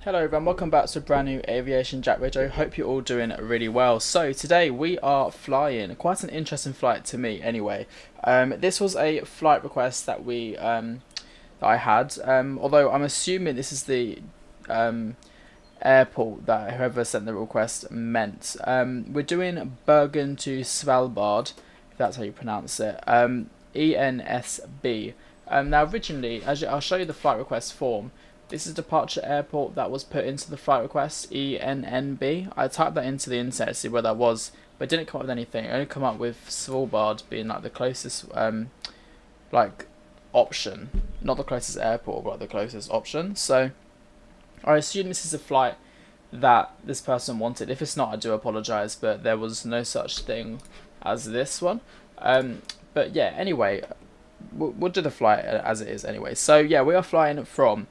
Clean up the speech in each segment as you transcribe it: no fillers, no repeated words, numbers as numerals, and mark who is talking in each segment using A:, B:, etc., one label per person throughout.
A: Hello everyone, welcome back to a brand new AviationJack video. Hope you're all doing really well. So today we are flying, quite an interesting flight to me anyway. This was a flight request that I had, although I'm assuming this is the airport that whoever sent the request meant. We're doing Bergen to Svalbard, if that's how you pronounce it, ENSB. Now originally, I'll show you the flight request form. This is departure airport that was put into the flight request, ENNB. I typed that into the internet to see where that was, but it didn't come up with anything. It only come up with Svalbard being like the closest like option. Not the closest airport, but the closest option. So I assume this is a flight that this person wanted. If it's not, I do apologise, but there was no such thing as this one. But yeah, anyway, we'll do the flight as it is anyway. So yeah, we are flying from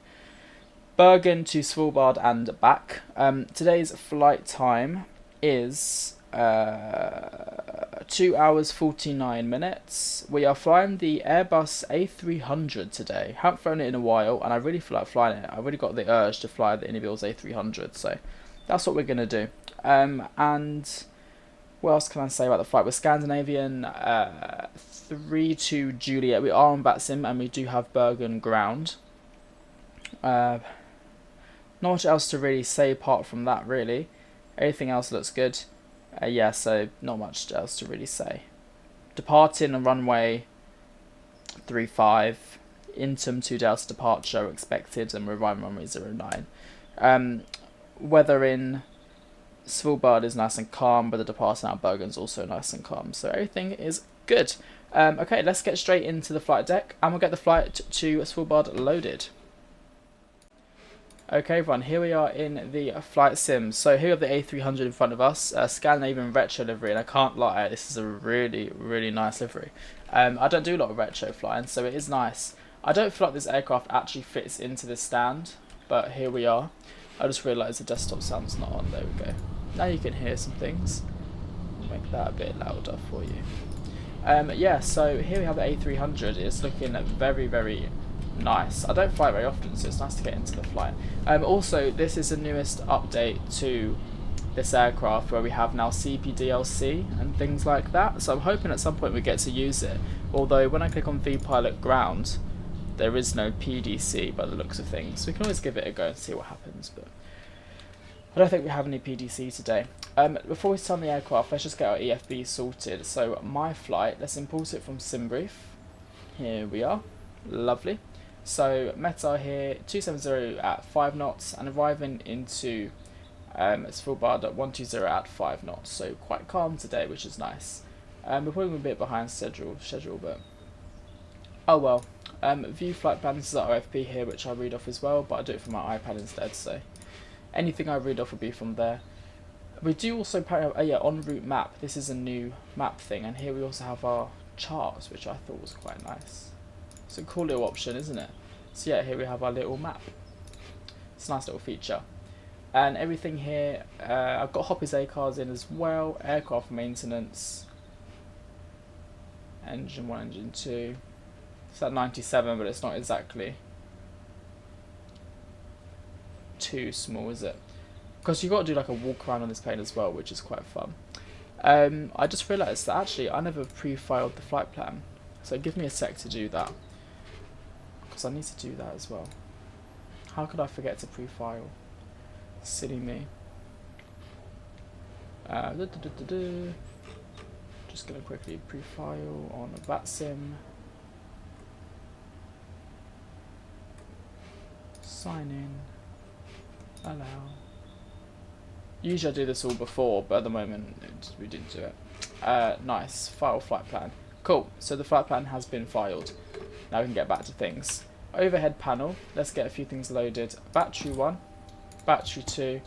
A: Bergen to Svalbard and back. Today's flight time is 2 hours 49 minutes. We are flying the Airbus A300 today. Haven't flown it in a while, and I really feel like flying it. I really got the urge to fly the Inibuilds A300, so that's what we're gonna do. And what else can I say about the flight? We're Scandinavian 3 to Juliet. We are on Vatsim, and we do have Bergen ground. Not much else to really say apart from that, really. Everything else looks good. Yeah, so not much else to really say. Departing on runway 35, Intum 2 Delta departure expected, and we're arriving runway 09. Weather in Svalbard is nice and calm, but the departure out of Bergen's also nice and calm, so everything is good. Okay, let's get straight into the flight deck, and we'll get the flight to Svalbard loaded. Okay everyone, here we are in the Flightsim. So here we have the A300 in front of us, Scandinavian retro livery, and I can't lie, this is a really nice livery. I don't do a lot of retro flying, so it is nice. I don't feel like this aircraft actually fits into this stand, but here we are. I just realised the desktop sound's not on, there we go. Now you can hear some things. I'll make that a bit louder for you. Yeah, so here we have the A300, it's looking very nice. I don't fly very often, so it's nice to get into the flight. Also, this is the newest update to this aircraft where we have now CPDLC and things like that, so I'm hoping at some point we get to use it, although when I click on vPilot ground there is no PDC by the looks of things. We can always give it a go and see what happens, but I don't think we have any PDC today. Before we start the aircraft, let's just get our EFB sorted. So my flight, let's import it from SimBrief. Here we are, lovely. So METAR here, 270 at 5 knots, and arriving into Svalbard at 120 at 5 knots, so quite calm today, which is nice. We're probably a bit behind schedule, but oh well. View flight plan, this is our OFP here, which I read off as well, but I do it from my iPad instead, so anything I read off will be from there. We do also have a en route map. This is a new map thing, and here we also have our charts, which I thought was quite nice. It's a cool little option, isn't it? So yeah, here we have our little map. It's a nice little feature. And everything here, I've got Hoppy's A cards in as well. Aircraft maintenance. Engine 1, engine 2. It's at 97, but it's not exactly too small, is it? Because you've got to do like a walk around on this plane as well, which is quite fun. I just realised that actually I never pre-filed the flight plan. So give me a sec to do that, because I need to do that as well. How could I forget to pre-file? Silly me. Just going to quickly pre-file on Vatsim. Sign in. Allow. Usually I do this all before, but at the moment we didn't do it. Nice. File flight plan. Cool, so the flight plan has been filed. Now we can get back to things. Overhead panel, let's get a few things loaded. Battery 1, battery 2,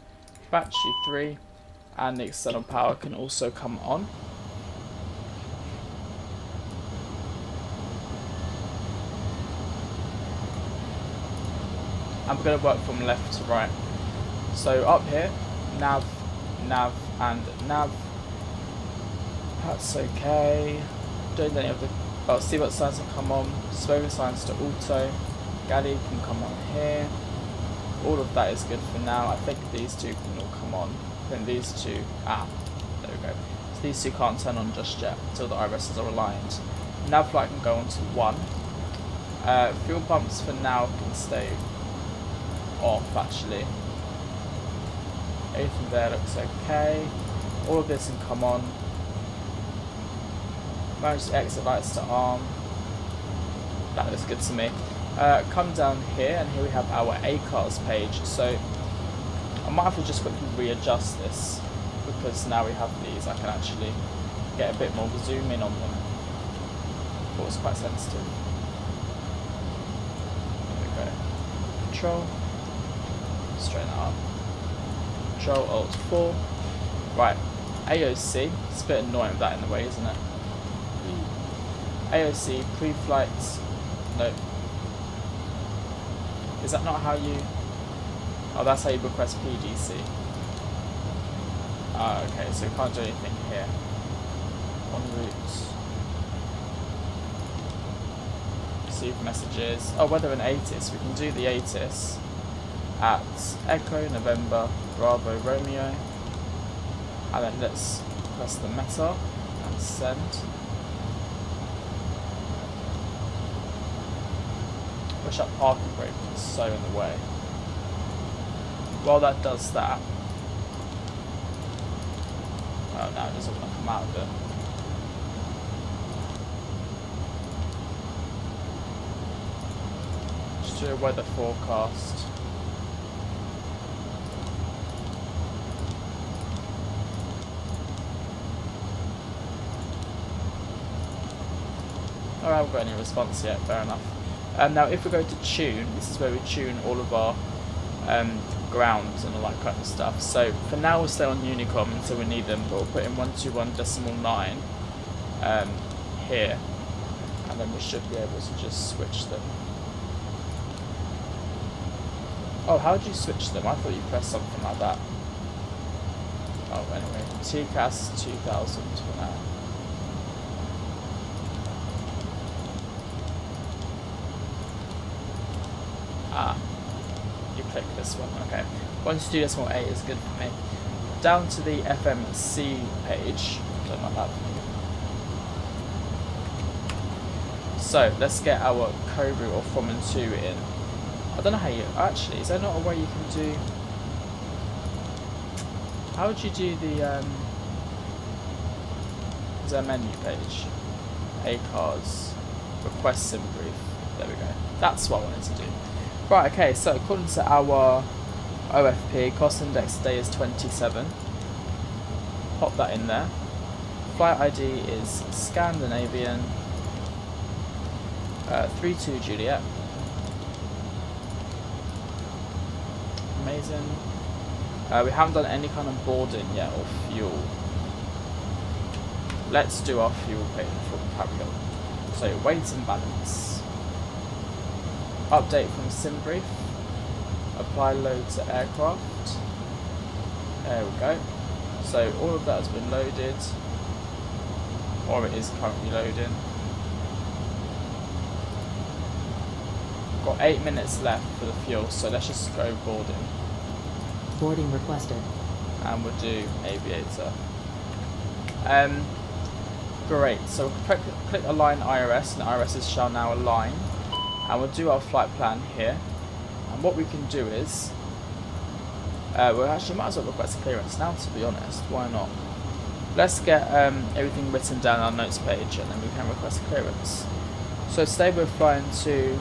A: battery 3, and the external power can also come on. And we're going to work from left to right. So up here, nav, nav, and nav. That's okay. Don't any of the seatbelt signs can come on, smoker signs to auto, galley can come on here, all of that is good for now. I think these two can all come on. I think these two, there we go. So these two can't turn on just yet until the IRSs are aligned. Nav flight can go on to 1. Fuel pumps for now can stay off actually. Everything there looks okay. All of this can come on. Emergency exit lights to arm. That looks good to me. Come down here, and here we have our ACARS page. So I might have to just quickly readjust this, because now we have these, I can actually get a bit more zoom in on them. Thought it was quite sensitive. There we go. Control. Straighten that up. Control Alt 4. Right. AOC. It's a bit annoying with that in the way, isn't it? AOC pre-flight. No. Is that not how you... Oh, that's how you request PDC. Ah, okay, so we can't do anything here. En route. Receive messages. Oh, weather and ATIS. We can do the ATIS at Echo, November, Bravo, Romeo. And then let's press the meta and send. Wish that parking brake was so in the way. While that does that, oh no, it doesn't want to come out of it. Just do a weather forecast. Oh, I haven't got any response yet, fair enough. Now if we go to tune, this is where we tune all of our grounds and all that kind of stuff. So for now we'll stay on Unicom until we need them, but we'll put in 121.9 here, and then we should be able to just switch them. Oh, how do you switch them? I thought you pressed something like that. Oh, anyway, TCAS 2000 for now. Ah, you click this one, okay. Once you do this one, 8 is good for me. Down to the FMC page, don't like that for me. So, let's get our Cobra or from and to in. I don't know how you, actually, is there not a way you can do, how would you do the, is there a menu page? ACARS, request sim brief, there we go. That's what I wanted to do. Right, okay, so according to our OFP, cost index today is 27. Pop that in there. Flight ID is Scandinavian 32 Juliet. Amazing. We haven't done any kind of boarding yet or fuel. Let's do our fuel page before we carry on. So weight and balance. Update from SimBrief. Apply load to aircraft. There we go. So all of that has been loaded, or it is currently loading. Got 8 minutes left for the fuel, so let's just go boarding.
B: Boarding requested.
A: And we'll do aviator. Great, so we'll click align IRS, and the IRSs shall now align. And we'll do our flight plan here. And what we can do is, we actually might as well request clearance now, to be honest. Why not? Let's get everything written down on our notes page, and then we can request clearance. So today we're flying to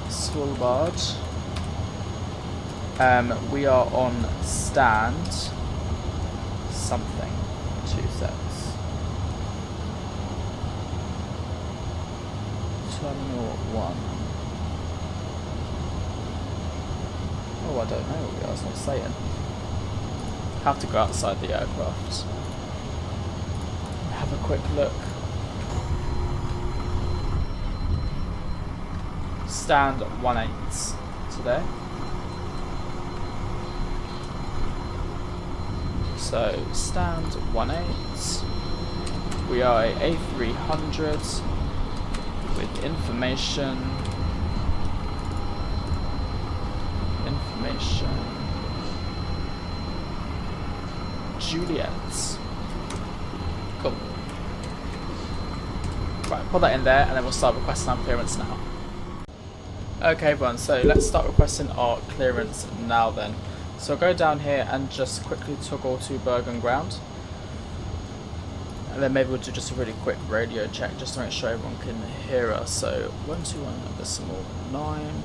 A: Svalbard. We are on stand something. 2 seconds. Terminal 1. Oh, I don't know what we are, it's not saying. Have to go outside the aircraft. Have a quick look. Stand 18 today. So, stand 18. We are a A300 with information information. Juliet. Cool. Right, put that in there and then we'll start requesting our clearance now. Okay everyone, so let's start requesting our clearance now then. So I'll go down here and just quickly toggle to Bergen ground. And then maybe we'll do just a really quick radio check just to make sure everyone can hear us. So 121.9.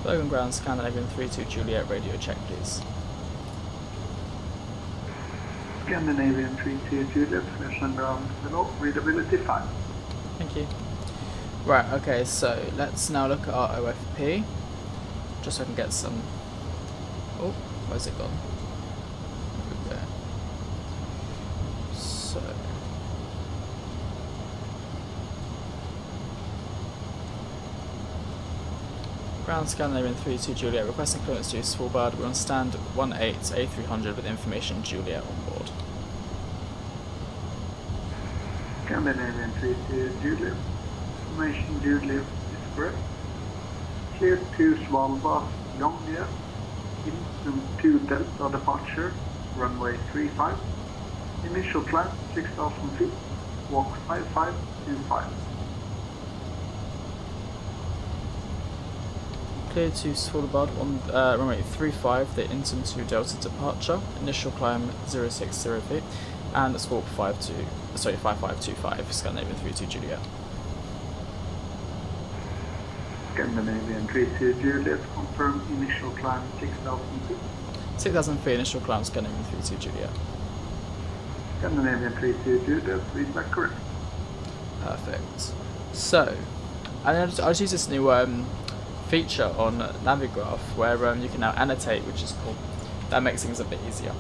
A: Bergen ground, Scandinavian 32 Juliet, radio check please.
C: Scandinavian 32 Juliet, Bergen ground, hello, readability 5.
A: Thank you. Right, okay, so let's now look at our OFP. Just so I can get some... Oh, where's it gone? Over there. So... Ground Scandinavian 32 Juliet, requesting clearance to Svalbard. We're on stand 18 A300 with information Juliet on board.
C: Scandinavian 32 Juliet, information Juliet is correct. Clear to Svalbard, Longyear, in 2 Delta departure, runway 35, initial climb 6,000 feet, walk 5525.
A: Clear to Svalbard on runway 35, the Inton 2 Delta departure, initial climb 060 feet, and let's walk 5525, Scandinavian 32 Juliet.
C: Scandinavian 32 Juliet, confirm initial climb 6,000 feet.
A: 6,000 feet, initial climb, Scandinavian 32 Juliet.
C: Scandinavian 32 Juliet, feedback correct.
A: Perfect. So, and I just use this new feature on Navigraph where you can now annotate, which is cool. That makes things a bit easier.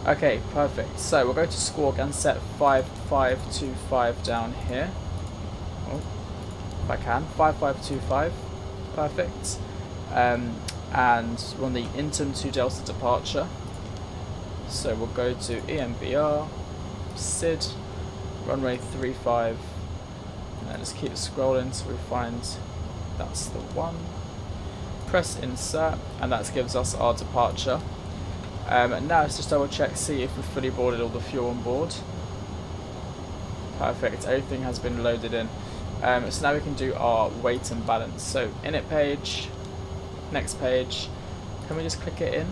A: Okay, perfect. So we'll go to Squawk and set 5525 down here. Oh, if I can, 5525. Perfect. And we're on the Inton 2 Delta departure. So we'll go to EMBR, SID, runway 35, and then just keep scrolling until we find that's the one. Press insert, and that gives us our departure. And now let's just double check, see if we've fully boarded all the fuel on board. Perfect, everything has been loaded in. So now we can do our weight and balance. So init page, next page, can we just click it in?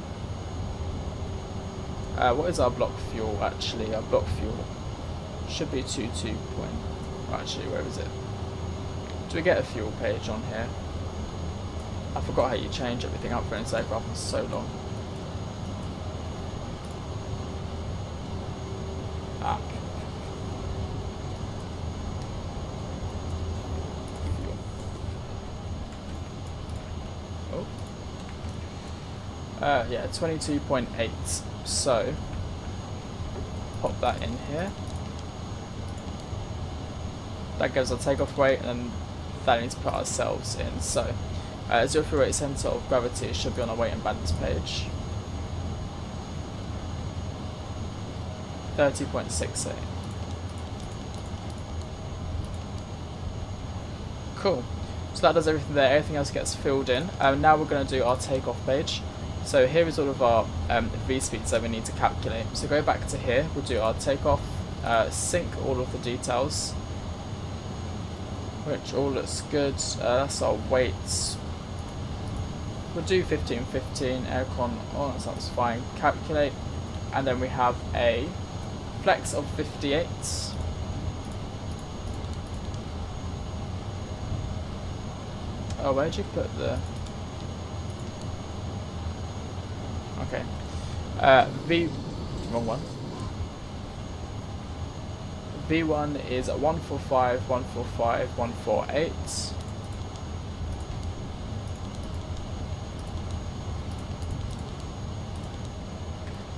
A: What is our block fuel actually? Our block fuel should be 22 point, actually where is it? Do we get a fuel page on here? I forgot how you change everything up for an aircraft for so long. Ah. Fuel. Oh. Yeah, 22.8. So, pop that in here. That gives our takeoff weight, and then that needs to put ourselves in. So, 0 fuel rate, centre of gravity should be on our weight and balance page. 30.68. Cool. So that does everything there. Everything else gets filled in. Now we're going to do our takeoff page. So here is all of our V speeds that we need to calculate. So go back to here. We'll do our takeoff, sync all of the details, which all looks good. That's our weights. We'll do 1515, aircon on, that sounds fine. Calculate, and then we have a flex of 58. Oh, where'd you put the... Okay. Wrong one. V1 is 145, 145, 148.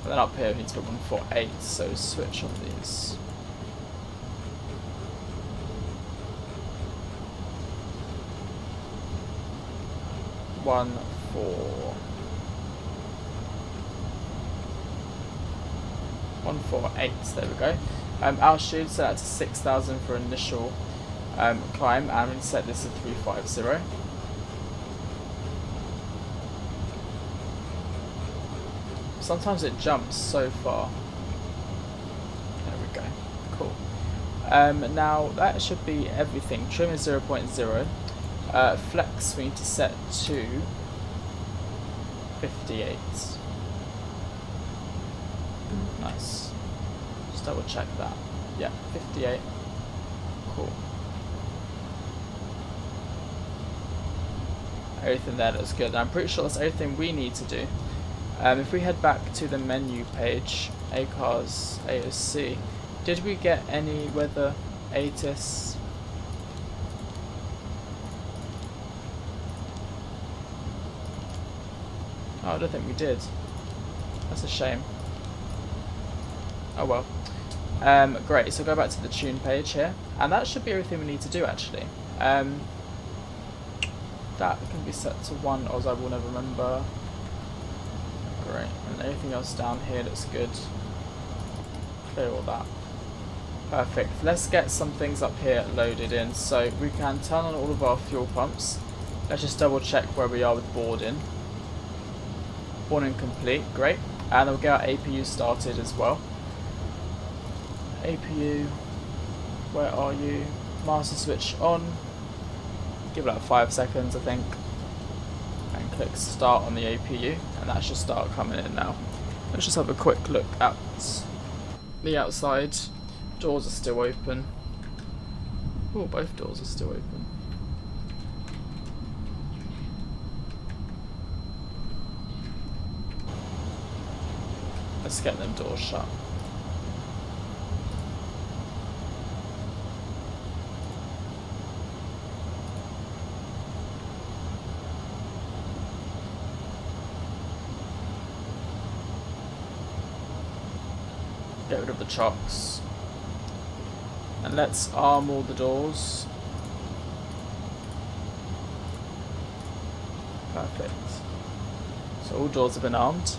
A: And then up here we need to put 148, so switch on these. One, 148, there we go. Altitude set that to 6,000 for initial climb, and we set this to 350. Sometimes it jumps so far. There we go. Cool. Now that should be everything. Trim is 0.0. Flex we need to set to 58. Nice. Just double check that. Yeah, 58. Cool. Everything there looks good. I'm pretty sure that's everything we need to do. If we head back to the menu page, ACARS, AOC, did we get any weather ATIS? Oh, I don't think we did. That's a shame. Oh well. Great, so go back to the tune page here, and that should be everything we need to do actually. That can be set to 1, or as I will never remember. Great, and everything else down here looks good. Clear all that. Perfect. Let's get some things up here loaded in. So we can turn on all of our fuel pumps. Let's just double check where we are with boarding. Boarding complete, great. And then we'll get our APU started as well. APU, where are you? Master switch on. Give it like 5 seconds, I think. And click start on the APU, and that should start coming in now. Let's just have a quick look at the outside. Doors are still open. Oh, both doors are still open. Let's get them doors shut. Get rid of the chocks. And let's arm all the doors. Perfect. So all doors have been armed.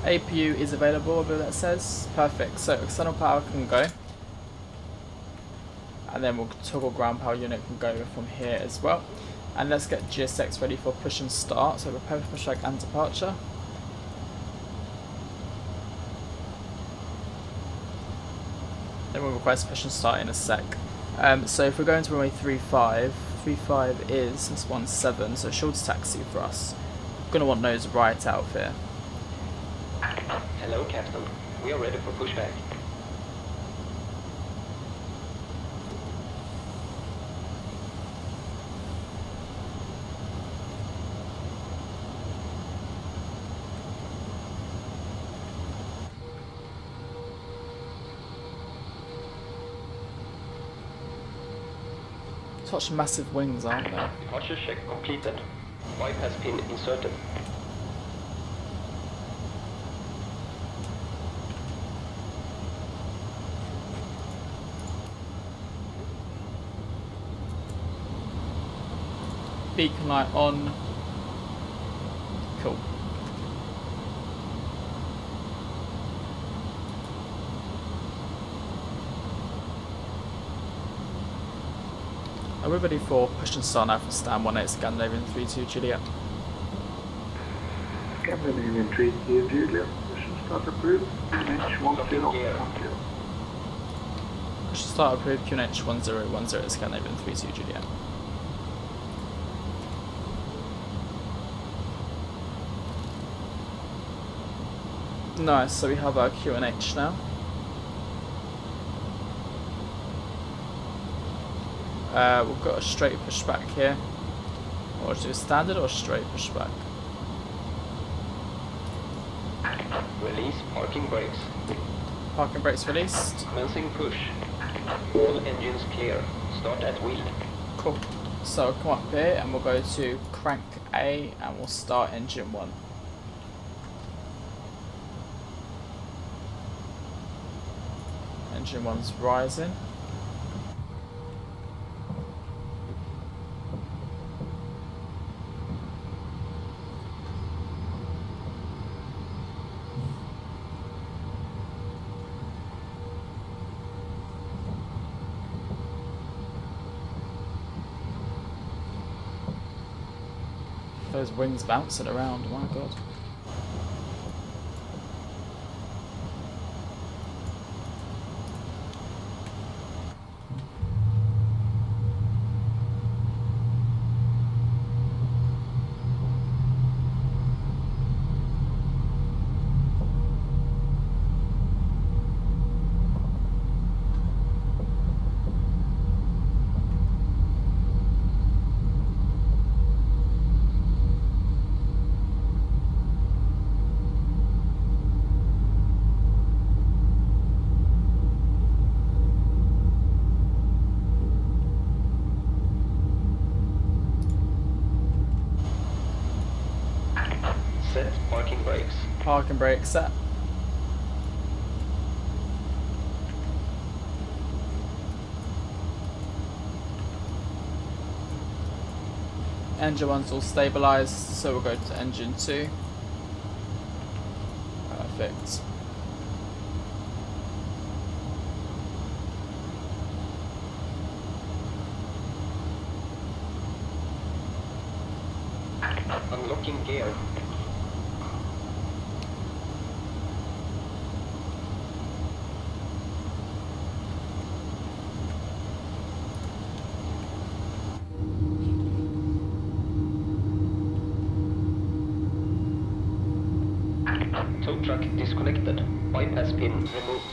A: APU is available, I believe that says. Perfect, so external power can go. And then we'll toggle ground power unit can go from here as well. And let's get GSX ready for push and start. So prepare for pushback and departure. Then we'll request push and start in a sec. So if we're going to runway 35, 35 is, that's 17, so shortest taxi for us. We're going to want nose right out here.
D: Hello, Captain. We are ready for pushback.
A: Such massive wings, aren't they?
D: Departure check completed. Bypass pin inserted.
A: Beacon light on. Cool. Are we ready for push and start now from stand 18 Scandinavian 32 Juliet?
C: Scandinavian 32 Juliet, push and start approved, QNH 1010.
A: Push and start approved, QNH 1010 Scandinavian 32 Juliet. Nice, so we have our QNH now. We've got a straight pushback here. Or do a standard or straight pushback?
D: Release parking brakes.
A: Parking brakes released.
D: Commencing push. All engines clear. Start at wheel.
A: Cool. So we'll come up here and we'll go to crank A and we'll start engine 1. Engine 1's rising. Those wings bouncing around, my god.
D: Set parking brakes.
A: Parking brake set. Engine 1's all stabilised, so we'll go to engine 2. Perfect.
D: Unlocking gear. Tow truck disconnected. Bypass pin removed.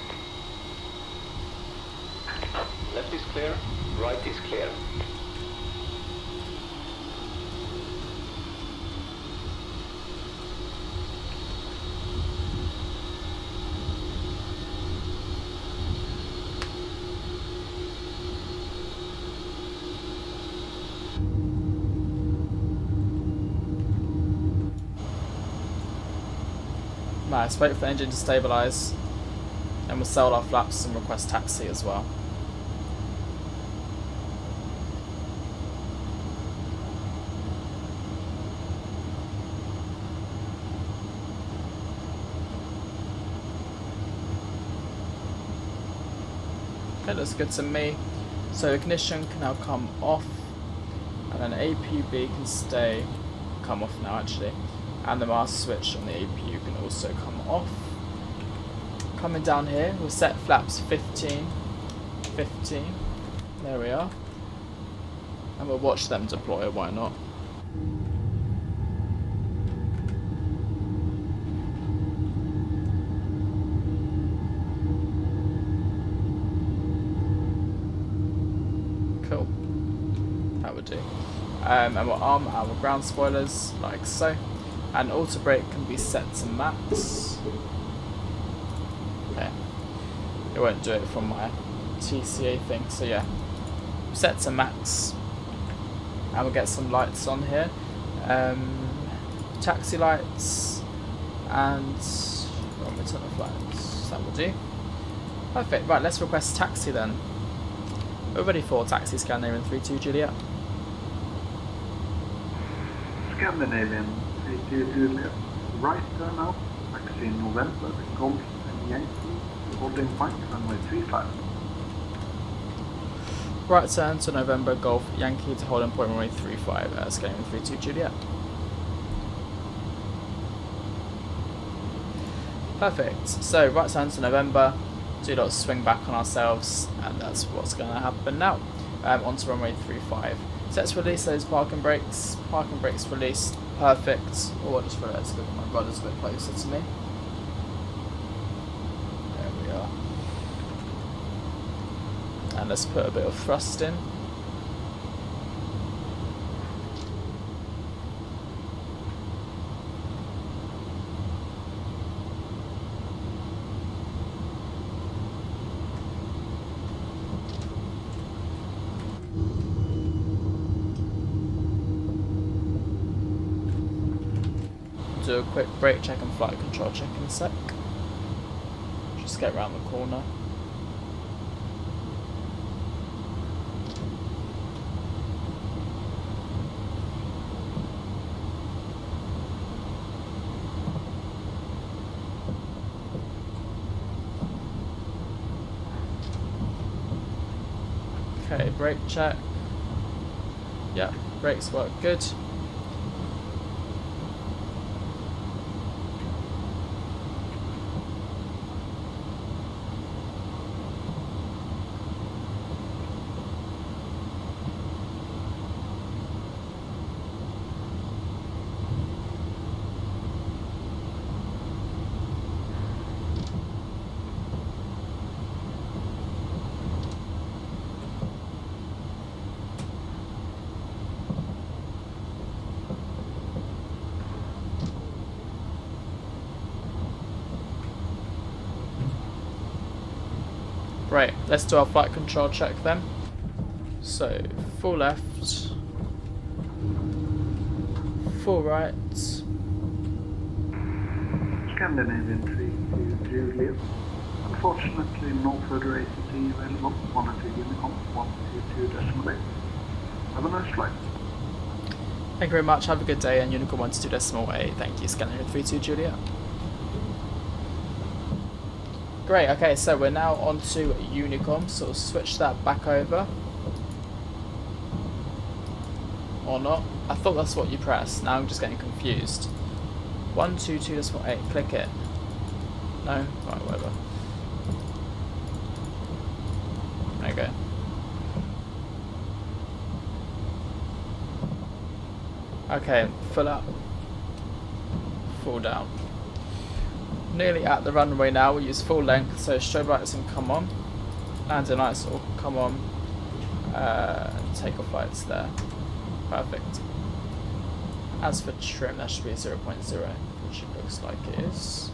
D: Left is clear, right is clear.
A: Nice, wait for the engine to stabilise. And we'll sell our flaps and request taxi as well. Okay, looks good to me. So ignition can now come off, and then APB can come off now actually. And the master switch on the APU can also come off. Coming down here, we'll set flaps 15. There we are. And we'll watch them deploy, why not? Cool. That would do. And we'll arm our ground spoilers like so. And auto brake can be set to max. Okay. It won't do it from my TCA thing, so yeah. Set to max. And we'll get some lights on here. Taxi lights and return of lights. That will do. Perfect. Right, let's request taxi then. We're ready for taxi Scandinavian 32 Juliet.
C: Scandinavian 32 Juliet. Right turn out, taxi in November, Golf and Yankee, holding point runway 35.
A: Right turn to November, Golf, Yankee to holding point runway 35, Scandinavian 32 Juliet. Perfect. So right turn to November, do not swing back on ourselves, and that's what's going to happen now. Onto runway 35. So let's release those parking brakes. Parking brakes released. Perfect. Oh, I just realised that my rudder's a bit closer to me. There we are. And let's put a bit of thrust in. Do a quick brake check and flight control check in a sec. Just get around the corner. Okay, brake check. Yeah, brakes work good. Great, let's do our flight control check then. So, full left, full right,
C: Scandinavian 3 to Juliet. Unfortunately, no further ATC available. 1 to Unicom, 122.8. Have a nice flight.
A: Thank you very much, have a good day, and Unicorn 122.8, thank you, Scanner 32 Juliet. Great, okay, so we're now on to Unicom, so we'll switch that back over. Or not. I thought that's what you pressed, now I'm just getting confused. 122.8, click it. No? Right, whatever. There you go. Okay, full up, full down. Nearly at the runway now, we use full length, so strobe lights can come on, landing lights will come on, takeoff lights there. Perfect. As for trim, that should be 0.0, which it looks like it is.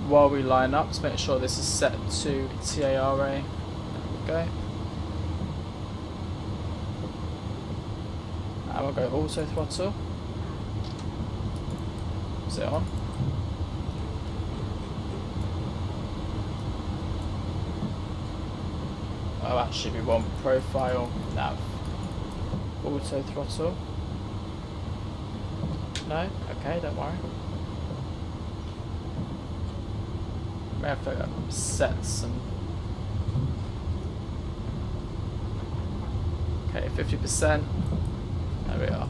A: While we line up, to make sure this is set to TARA. There we go. And we'll go auto throttle. Is it on? Oh, actually we want profile nav. Auto throttle. No? Okay, don't worry. We have to set some. Okay, 50%. There we are.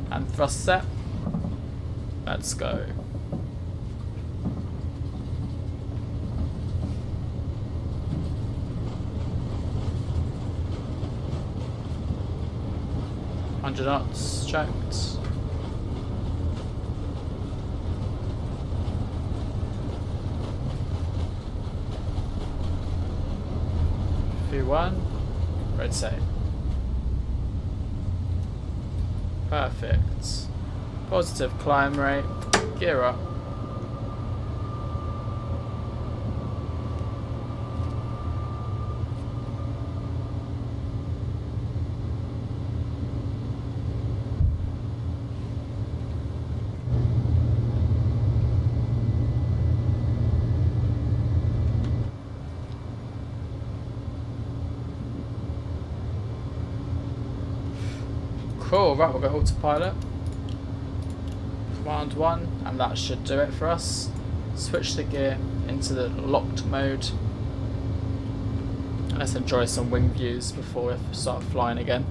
A: And thrust set. Let's go. $100 checked. One, rotate. Perfect. Positive climb rate. Gear up. Cool, right, we'll go autopilot. Command 1, and that should do it for us. Switch the gear into the locked mode. And let's enjoy some wing views before we start flying again.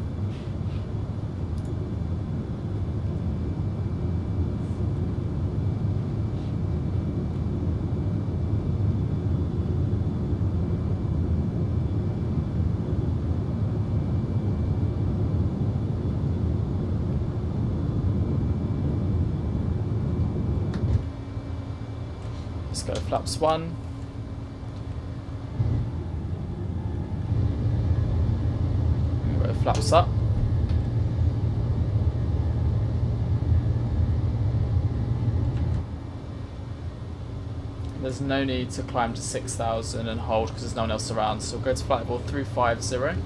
A: Let's go flaps 1. We'll go flaps up. There's no need to climb to 6,000 and hold because there's no one else around, so we'll go to flight level 350.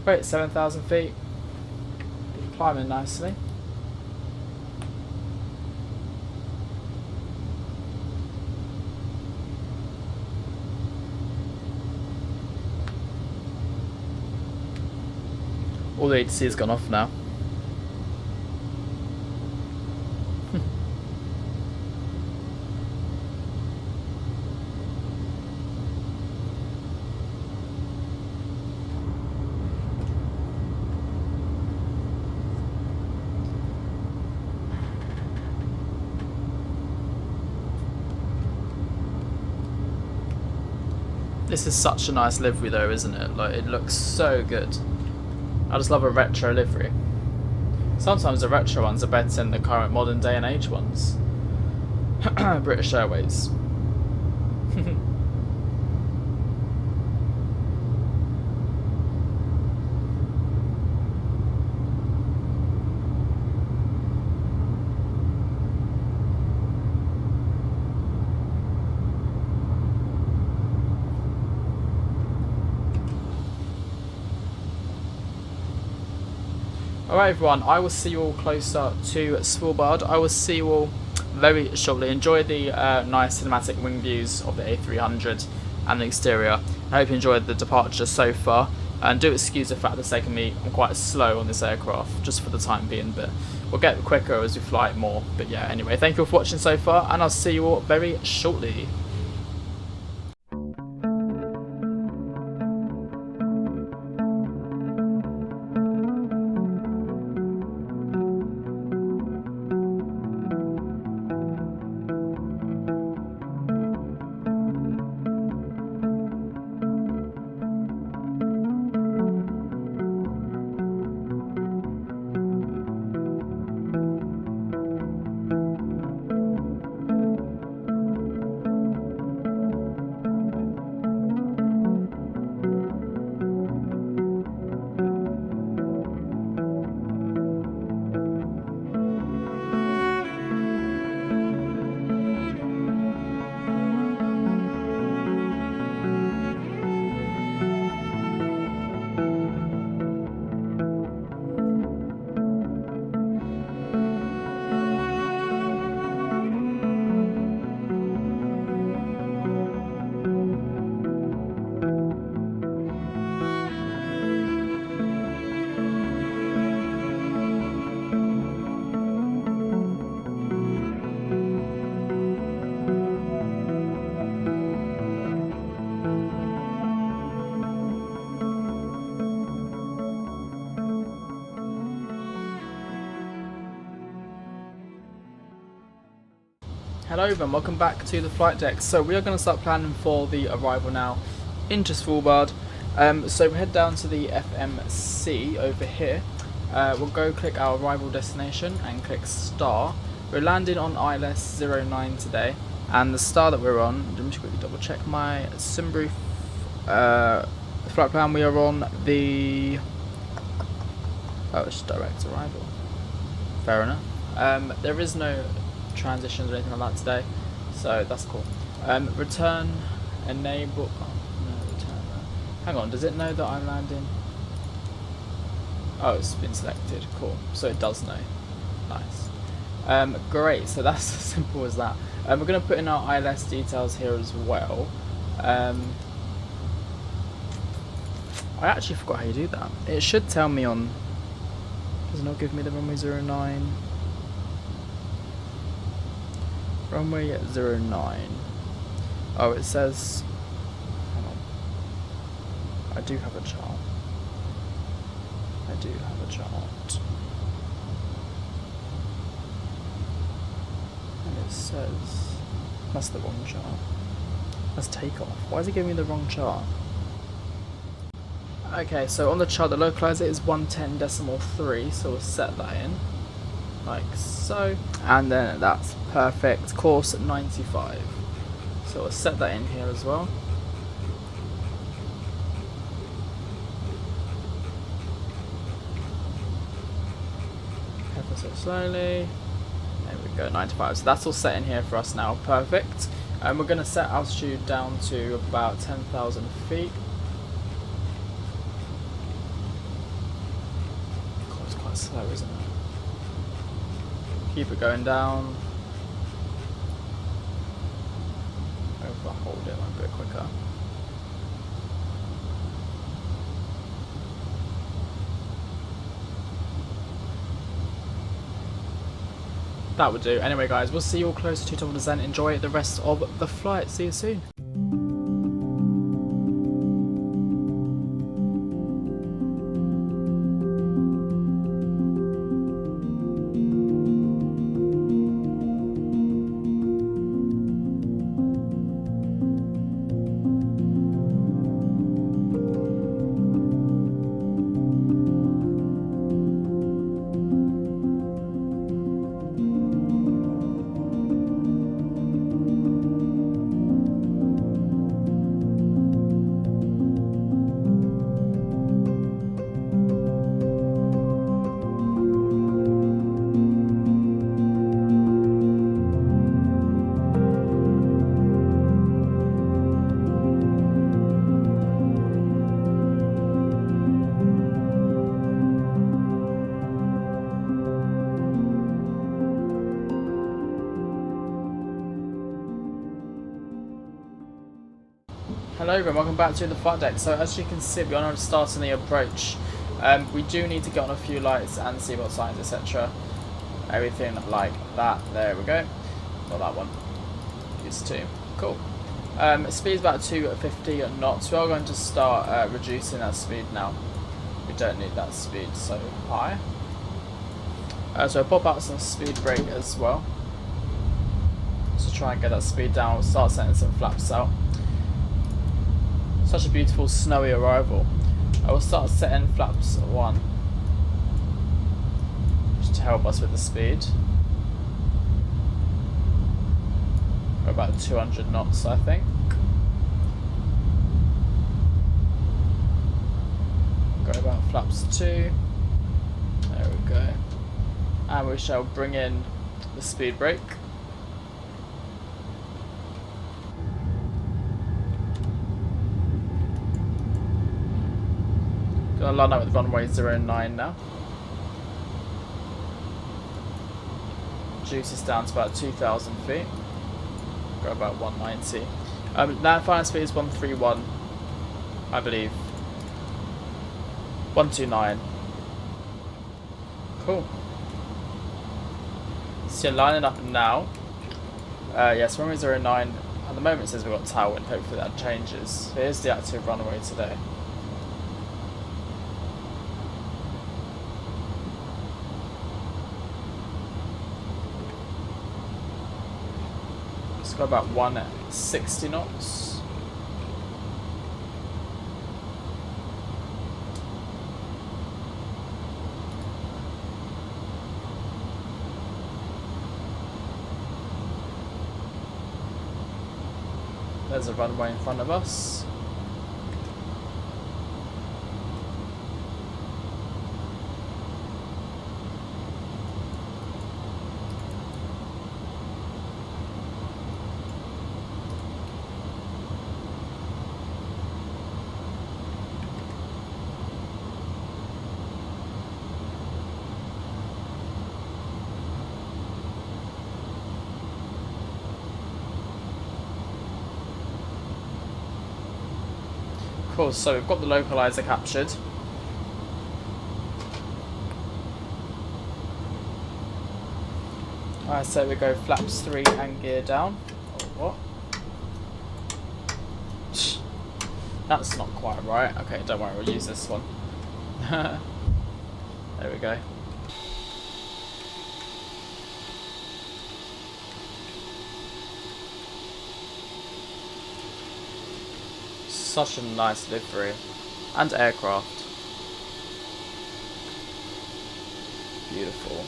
A: Great, 7,000 feet. Climbing nicely. All the ATC has gone off now. This is such a nice livery though, isn't it? Like, it looks so good. I just love a retro livery. Sometimes the retro ones are better than the current modern day and age ones. British Airways. Alright everyone, I will see you all closer to Svalbard. I will see you all very shortly. Enjoy the nice cinematic wing views of the A300 and the exterior. I hope you enjoyed the departure so far. And do excuse the fact that's taken me, I'm quite slow on this aircraft, just for the time being, but we'll get quicker as we fly it more. But yeah, anyway, thank you all for watching so far, and I'll see you all very shortly. Hello and welcome back to the flight deck. So we are going to start planning for the arrival now into Svalbard. So we head down to the FMC over here. We'll go click our arrival destination and click star. We're landing on ILS 09 today, and the star that we're on, let me just quickly double check my Simbrief flight plan. We are on the, oh, it's direct arrival. Fair enough. There is no transitions or anything like that today, so that's cool. Return enable, oh no, return, hang on, does it know that I'm landing? Oh, it's been selected, cool, so it does know. Nice. Great, so that's as simple as that. We're going to put in our ILS details here as well. I actually forgot how you do that. It should tell me on, does it not give me the runway 09? Runway 09. Oh, it says, hang on, I do have a chart. I do have a chart. And it says, that's the wrong chart. That's takeoff. Why is it giving me the wrong chart? Okay, so on the chart the localizer is 110.3, so we'll set that in. Like so, and then that's perfect. Course 95, so we'll set that in here as well. Ever so slowly. There we go, 95. So that's all set in here for us now. Perfect. And we're going to set altitude down to about 10,000 feet. slow, isn't it? Keep it going down. Overhold it a bit quicker. That would do. Anyway guys, we'll see you all closer to top of descent. Enjoy the rest of the flight. See you soon. Hello everyone, welcome back to the flight deck. So as you can see, we're on starting the approach. We do need to get on a few lights and seatbelt signs, etc. Everything like that. There we go. Not that one. These two. Cool. Speed's about 250 knots. We are going to start reducing that speed now. We don't need that speed so high. So I'll pop out some speed brake as well. So try and get that speed down. We'll start setting some flaps out. Such a beautiful snowy arrival. I will start setting flaps 1 just to help us with the speed. We're about 200 knots, I think. Go about flaps 2. There we go. And we shall bring in the speed brake. Gonna line up with runway 09 now. Reduce this down to about 2,000 feet. Go about 190. Now final speed is 131, I believe. 129. Cool. So you're lining up now. Yes, runway 09. At the moment it says we've got tailwind. Hopefully that changes. Here's the active runway today. Got about 160 knots. There's a runway in front of us. Cool, so we've got the localizer captured. Alright, so we go flaps 3 and gear down. Oh, what? That's not quite right. Okay, don't worry, we'll use this one. There we go. Such a nice livery and aircraft. Beautiful.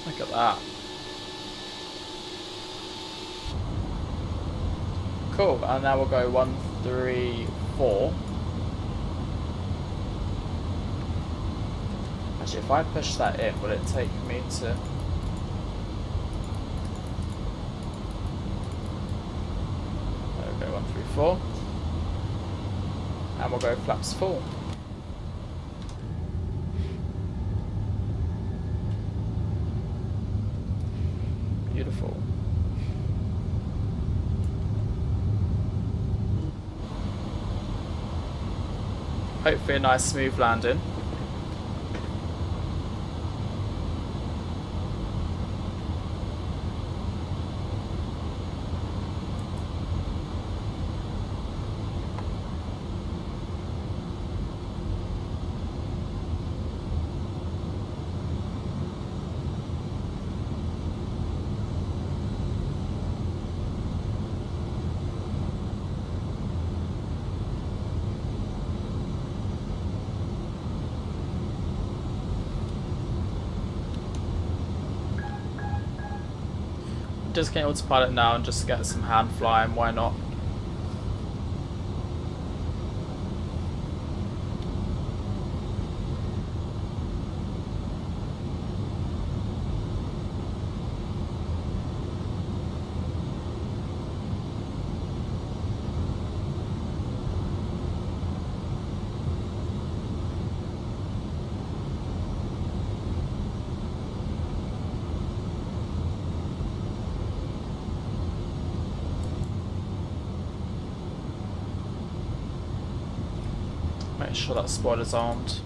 A: Look at that. Cool, and now we'll go 1, 3, 4. Actually, if I push that in, will it take me to... and we'll go flaps full. Beautiful. Hopefully a nice smooth landing. Just getting autopilot now and just get some hand flying, why not? Make sure that spoiler's armed.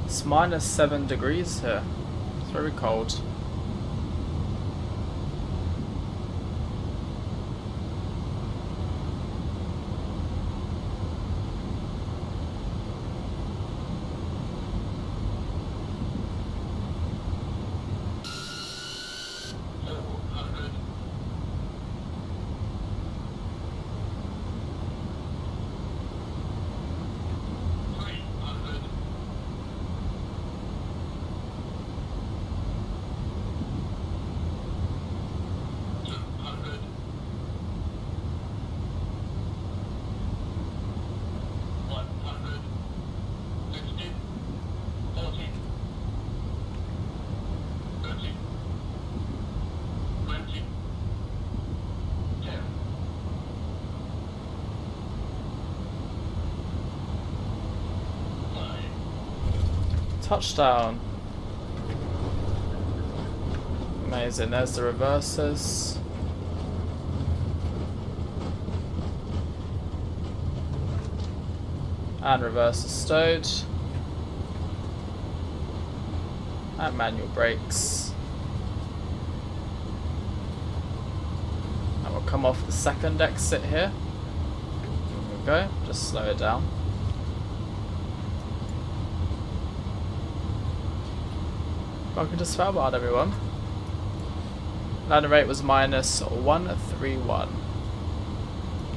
A: It's -7 degrees here. It's very cold. Touchdown. Amazing, there's the reversers. And reversers stowed. And manual brakes. And we'll come off the second exit here. There we go, just slow it down. Welcome to Svalbard, everyone. Landing rate was -131.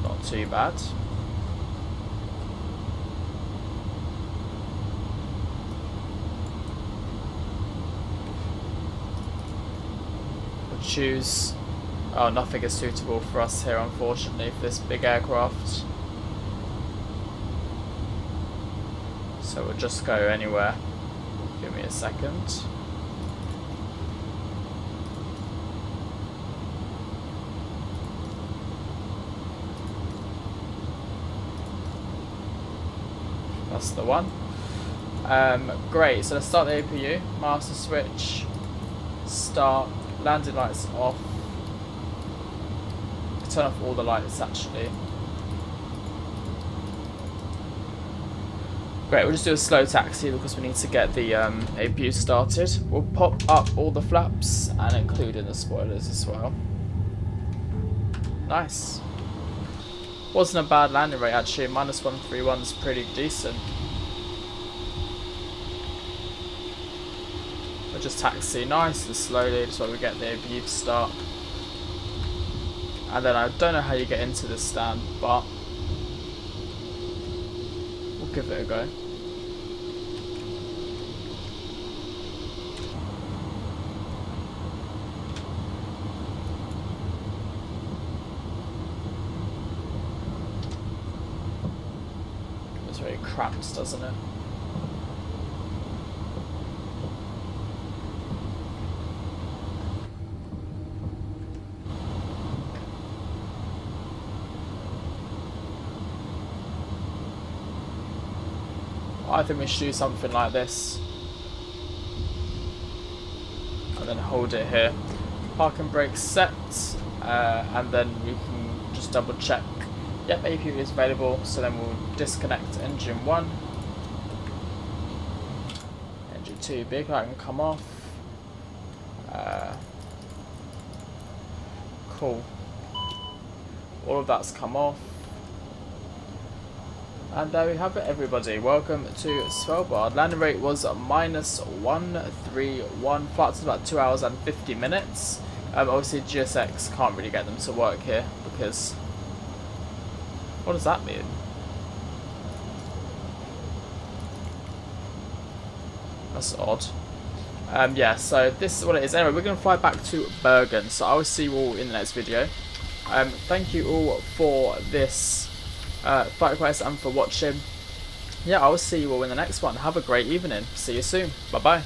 A: Not too bad. choose. Oh, nothing is suitable for us here, unfortunately, for this big aircraft. So we'll just go anywhere. Give me a second. That's the one. Great, so let's start the APU. Master switch. Start. Landing lights off. Turn off all the lights actually. Great, we'll just do a slow taxi because we need to get the APU started. We'll pop up all the flaps and include in the spoilers as well. Nice. Wasn't a bad landing rate actually, -131 is pretty decent. We'll just taxi nice and slowly just while we get the APU to start. And then I don't know how you get into this stand, but we'll give it a go. It's very cramped, doesn't it? I think we should do something like this. And then hold it here. Parking brake set. And then we can just double check. Yep, APU is available. So then we'll disconnect engine 1. Engine 2, big light can come off. Cool. All of that's come off. And there we have it, everybody. Welcome to Svalbard. Landing rate was -131. Flight was about 2 hours and 50 minutes. Obviously, GSX can't really get them to work here because. What does that mean? That's odd. Yeah, so this is what it is. Anyway, we're going to fly back to Bergen. So I will see you all in the next video. Thank you all for this. Flight request and for watching. Yeah, I will see you all in the next one. Have a great evening. See you soon. Bye bye.